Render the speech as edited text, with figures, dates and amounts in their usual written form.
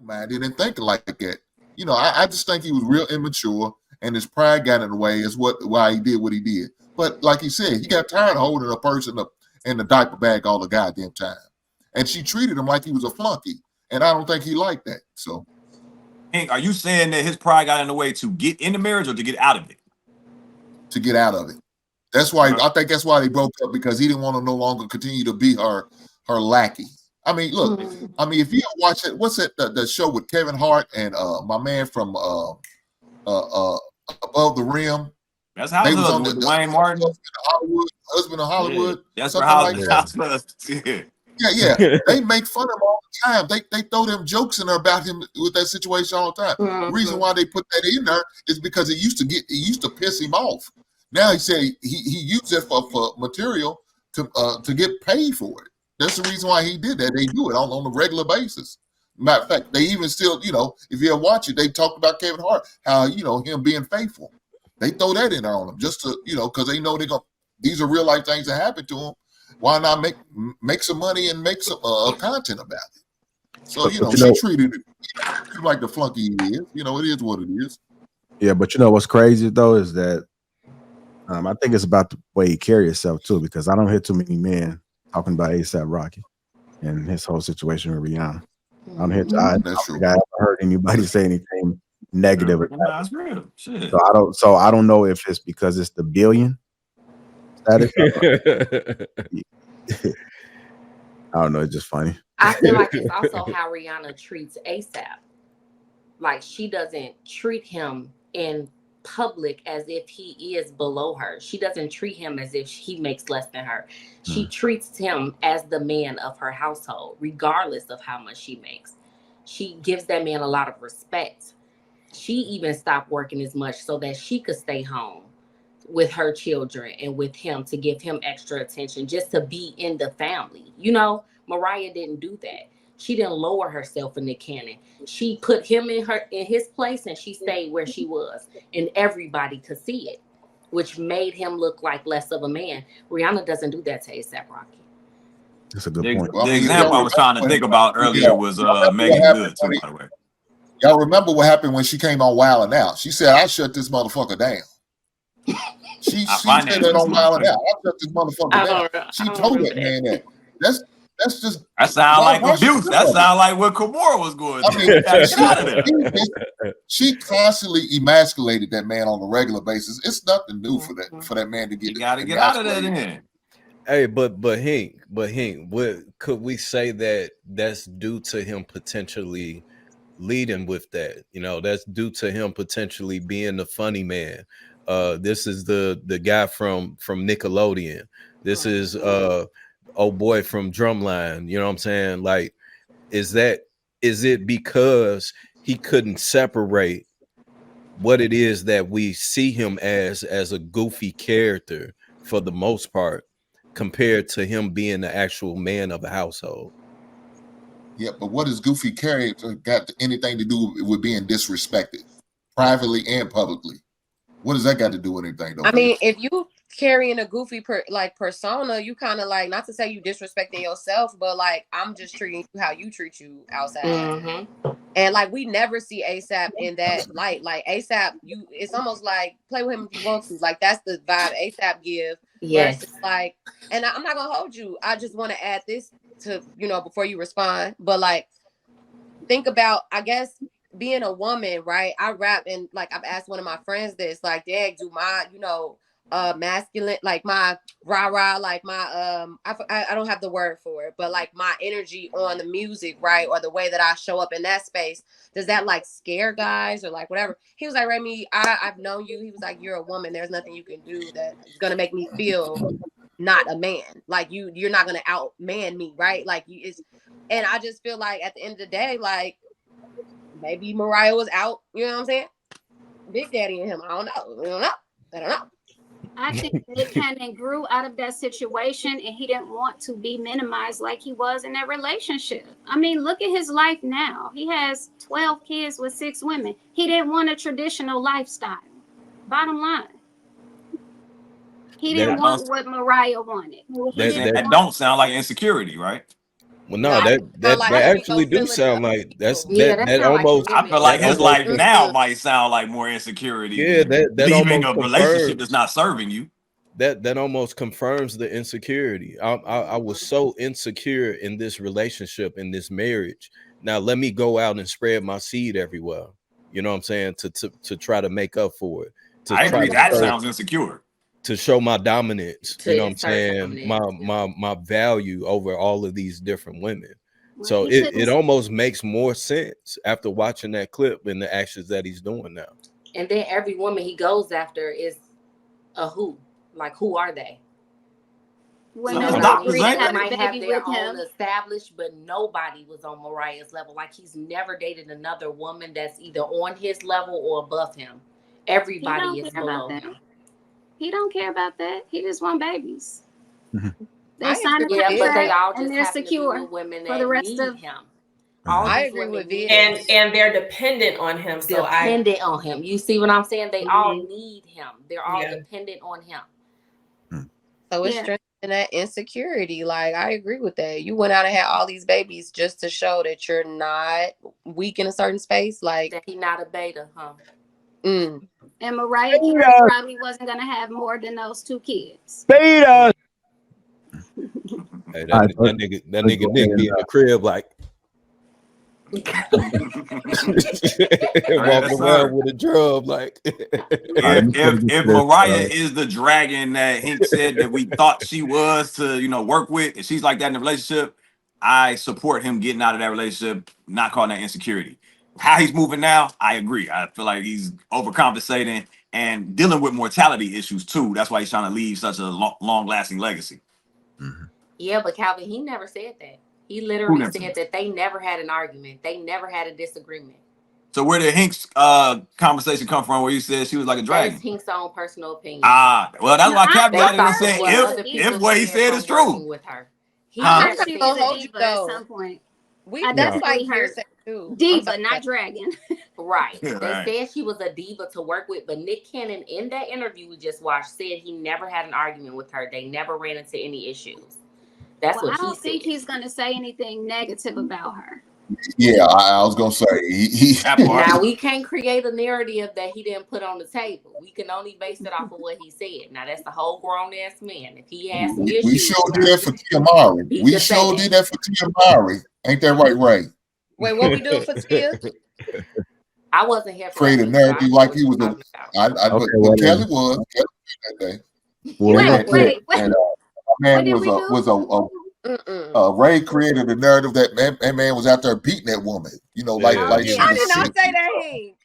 man, I didn't think like that. You know, I just think he was real immature, and his pride got in the way. Is why he did what he did. But like he said, he got tired of holding a person up in the diaper bag all the goddamn time, and she treated him like he was a flunky, and I don't think he liked that. So, Hank, are you saying that his pride got in the way to get in the marriage or to get out of it? To get out of it. That's why I think that's why they broke up, because he didn't want to no longer continue to be her lackey. I mean, look, I mean, if you watch it, what's it, the show with Kevin Hart and my man from Above the Rim? That's House Husband with Dwayne Martin. Husband of Hollywood. Yeah, that's for House Husband. Yeah. They make fun of him all the time. They throw them jokes in there about him with that situation all the time. The reason why they put that in there is because it used to piss him off. Now he said he used it for material to get paid for it. That's the reason why he did that. They do it on a regular basis. Matter of fact, they even still, you know, if you ever watch it, they talk about Kevin Hart, how, you know, him being faithful. They throw that in there on him just to, you know, because they know these are real life things that happen to him. Why not make some money and make some content about it? So, you know, she treated it like the flunky he is. You know, it is what it is. Yeah, but you know what's crazy though is that I think it's about the way he carries himself too, because I don't hear too many men talking about ASAP Rocky and his whole situation with Rihanna. I don't think I ever heard anybody say anything negative. That's real. Shit. So I don't know if it's because it's the billion status. I don't know. It's just funny. I feel like it's also how Rihanna treats ASAP. Like, she doesn't treat him in public as if he is below her. She doesn't treat him as if he makes less than her. She treats him as the man of her household, regardless of how much she makes. She gives that man a lot of respect. She even stopped working as much so that she could stay home with her children and with him, to give him extra attention, just to be in the family. You know, Mariah didn't do that. She didn't lower herself in the canon. She put him in his place, and she stayed where she was, and everybody could see it, which made him look like less of a man. Rihanna doesn't do that to A$AP Rocky. That's a good point. The example I was trying to think about earlier was Megan Good, too, by the way. Y'all remember what happened when she came on Wild 'N Out? She said, "I shut this motherfucker down." She said that on Wild 'N Out. "I shut this motherfucker down." She told that man that. That's just. That sound like abuse. That sound like what Kimura was going through. She constantly emasculated that man on a regular basis. It's nothing new for that man to get. You got to get out of that in. Hey, but Hank, what could we say that's due to him potentially leading with that? You know, that's due to him potentially being the funny man. This is the guy from Nickelodeon. This is old boy from Drumline. You know what I'm saying? Like, is it because he couldn't separate what it is that we see him as a goofy character for the most part, compared to him being the actual man of the household? Yeah, but what does goofy character got anything to do with being disrespected, privately and publicly? What does that got to do with anything, though? I mean, if you carrying a goofy persona, you kind of like, not to say you disrespecting yourself, but like, I'm just treating you how you treat you outside. And like, we never see ASAP in that light. Like ASAP, it's almost like play with him if you want to. Like, that's the vibe ASAP give. Yes. Versus like, and I'm not gonna hold you. I just want to add this to, you know, before you respond. But like, think about, I guess, being a woman, right? I rap, and like, I've asked one of my friends this, like, Dad, do my, you know, masculine, like my rah-rah, like my I don't have the word for it, but like my energy on the music, right, or the way that I show up in that space, does that like scare guys or like whatever? He was like, Remy, I've known you. He was like, you're a woman, there's nothing you can do that's gonna make me feel not a man. Like you're not gonna outman me, right? Like and I just feel like at the end of the day, like maybe Mariah was out, you know what I'm saying? Big Daddy and him, I don't know. I think they kind of grew out of that situation, and he didn't want to be minimized like he was in that relationship. I mean, look at his life now. He has 12 kids with 6 women. He didn't want a traditional lifestyle. Bottom line. He didn't want what Mariah wanted. That don't sound like insecurity, right? Well, no, that like actually do feeling sound other like that's people. Yeah, that that sound like almost I feel like that his almost life now might sound like more insecurity yeah than that leaving a almost relationship that's confirms not serving you. that almost confirms the insecurity. I was so insecure in this relationship, in this marriage. Now let me go out and spread my seed everywhere. You know what I'm saying? To try to make up for it. To I try agree. to That show, sounds insecure. to show my dominance. to You know what I'm insert saying? dominance. My value over all of these different women. Well, So he it shouldn't. almost makes more sense after watching that clip and the actions that he's doing now. And then every woman he goes after is a who? Like, who are they? Women Some who doctors agreed to ain't. have Might a have baby their with own him. established, but nobody was on Mariah's level. Like, he's never dated another woman that's either on his level or above him. He Everybody don't is care about below that. him. He don't care about that. He just want babies. They I signed a agree with Yeah, Vid. but they contract all and just they're happen to be secure with women for the that rest need of. him. All I these agree women with need Vid. him. And they're dependent on him. So Dependent on him. You see what I'm saying? They all Mhm. need him. They're all Yeah. dependent on him. So it's Yeah. strengthening that insecurity. Like, I agree with that. You went out and had all these babies just to show that you're not weak in a certain space. Like, That he not a beta, huh? mm. And Mariah Carey probably wasn't gonna have more than those 2 kids. Hey, that All right, nigga go Nick ahead, be in the crib like walking Yes, around sir. with a drum like If Mariah is the dragon that Hink said that we thought she was to work with, and she's like that in the relationship, I support him getting out of that relationship, not calling that insecurity. How he's moving now, I agree. I feel like he's overcompensating and dealing with mortality issues too. That's why he's trying to leave such a long-lasting legacy. Yeah, but Calvin, he never said that. He Who literally never said said that they never had an argument. They never had a disagreement. So where did Hink's conversation come from where you said she was like a That dragon? is Hink's own personal opinion. Well, that's No, why I I caveated and Based off said of what other if people what he said from is true. working with her. He I Huh? never thought she said was a Hold you diva at though. some point. We I that's definitely like heard hearsay too. I'm diva, sorry. not dragon. Right. Yeah, They right. said she was a diva to work with, but Nick Cannon in that interview we just watched said he never had an argument with her. They never ran into any issues. That's Well, I what he don't think said. he's gonna say anything negative about her. Yeah, I was gonna say he That part. Now we can't create a narrative that he didn't put on the table. We can only base it off of what he said. Now that's the whole grown ass man. If he has some we issues, sure did that for Tia Mowry. he We could say sure that. did that for Tia Mowry. Ain't that right, Ray? Wait, what we do for Tia? I wasn't here for Create a that, so I narrative don't know like what he you're was talking about. but well, Kelly was that day. well, we're gonna Wait, put And what man did we do? Mm-mm. Ray created a narrative that man was out there beating that woman. Yeah, like Oh, like he she yeah. I was did not sick. say that, Hank.